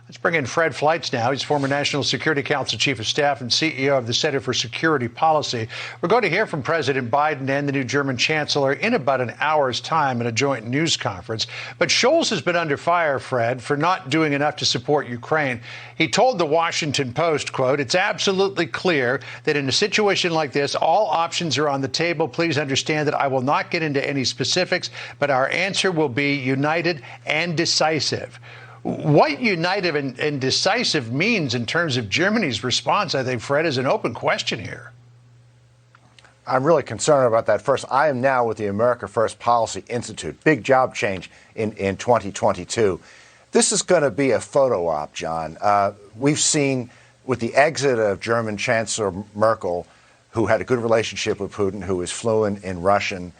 Let's bring in Fred Fleitz now. He's former National Security Council Chief of Staff and CEO of the Center for Security Policy. We're going to hear from President Biden and the new German Chancellor in about an hour's time in a joint news conference. But Scholz has been under fire, Fred, for not doing enough to support Ukraine. He told the Washington Post, quote, "It's absolutely clear that in a situation like this, all options are on the table. Please understand that I will not get into any specifics, but our answer will be united and decisive." What united and decisive means in terms of Germany's response, I think, Fred, is an open question here. I'm really concerned about that. First, I am now with the America First Policy Institute. Big job change in 2022. This is going to be a photo op, John. We've seen with the exit of German Chancellor Merkel, who had a good relationship with Putin, who is fluent in Russian,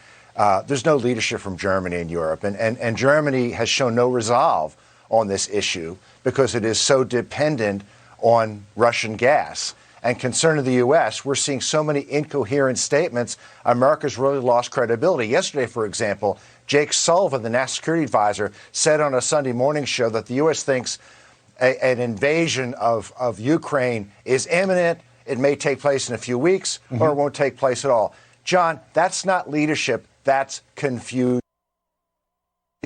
there's no leadership from Germany in Europe. And Germany has shown no resolve on this issue because it is so dependent on Russian gas. And concerning the U.S., we're seeing so many incoherent statements. America's really lost credibility. Yesterday, for example, Jake Sullivan, the national security advisor, said on a Sunday morning show that the U.S. thinks an invasion of Ukraine is imminent. It may take place in a few weeks or it won't take place at all. John, that's not leadership. That's confusion.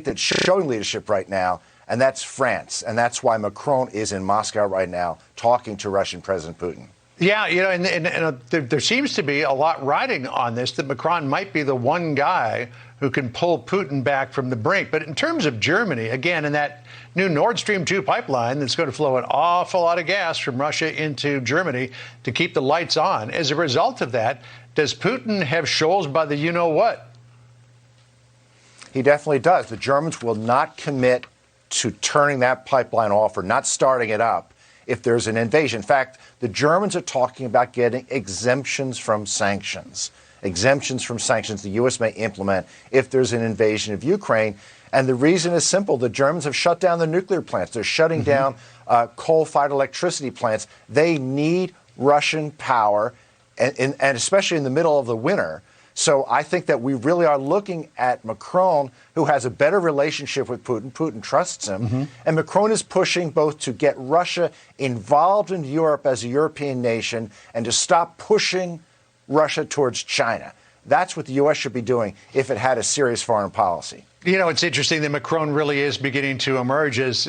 That's showing leadership right now. And that's France. And that's why Macron is in Moscow right now talking to Russian President Putin. Yeah, you know, and there seems to be a lot riding on this, that Macron might be the one guy who can pull Putin back from the brink. But in terms of Germany, again, in that new Nord Stream 2 pipeline that's going to flow an awful lot of gas from Russia into Germany to keep the lights on, as a result of that, does Putin have Scholz by the you-know-what? He definitely does. The Germans will not commit to turning that pipeline off or not starting it up if there's an invasion. In fact, the Germans are talking about getting exemptions from sanctions. Exemptions from sanctions the U.S. may implement if there's an invasion of Ukraine. And the reason is simple. The Germans have shut down the nuclear plants. They're shutting down coal-fired electricity plants. They need Russian power, and especially in the middle of the winter. So I think that we really are looking at Macron, who has a better relationship with Putin. Putin trusts him. And Macron is pushing both to get Russia involved in Europe as a European nation and to stop pushing Russia towards China. That's what the U.S. should be doing if it had a serious foreign policy. You know, it's interesting that Macron really is beginning to emerge as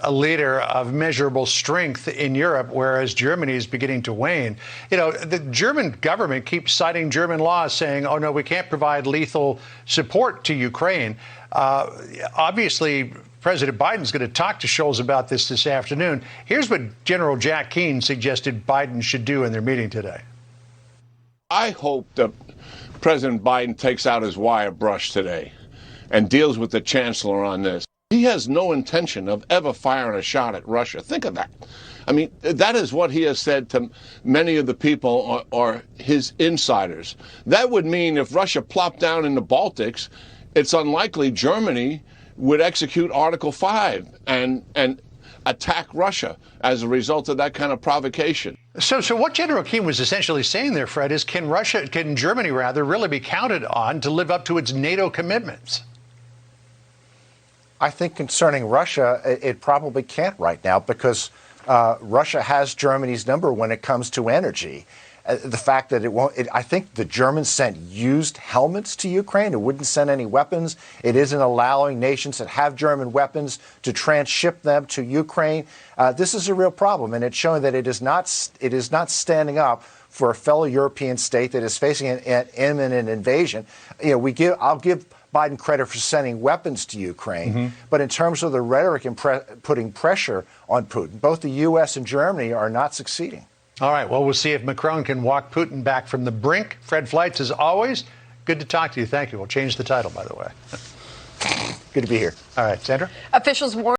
a leader of measurable strength in Europe, whereas Germany is beginning to wane. You know, the German government keeps citing German laws saying, oh, no, we can't provide lethal support to Ukraine. Obviously, President Biden's going to talk to Scholz about this afternoon. Here's what General Jack Keane suggested Biden should do in their meeting today. I hope that President Biden takes out his wire brush today and deals with the chancellor on this. He has no intention of ever firing a shot at Russia. Think of that. I mean, that is what he has said to many of the people or his insiders. That would mean if Russia plopped down in the Baltics, it's unlikely Germany would execute Article 5 and attack Russia as a result of that kind of provocation. So what General Keane was essentially saying there, Fred, is can Germany really be counted on to live up to its NATO commitments? I think concerning Russia, it probably can't right now because Russia has Germany's number when it comes to energy. The fact that it won't, I think the Germans sent used helmets to Ukraine. It wouldn't send any weapons. It isn't allowing nations that have German weapons to transship them to Ukraine. This is a real problem, and it's showing that it is not standing up for a fellow European state that is facing an imminent invasion. You know, I'll give Biden credit for sending weapons to Ukraine. But in terms of the rhetoric and putting pressure on Putin, both the U.S. and Germany are not succeeding. All right. Well, we'll see if Macron can walk Putin back from the brink. Fred Fleitz, as always, good to talk to you. Thank you. We'll change the title, by the way. Good to be here. All right. Sandra? Officials warn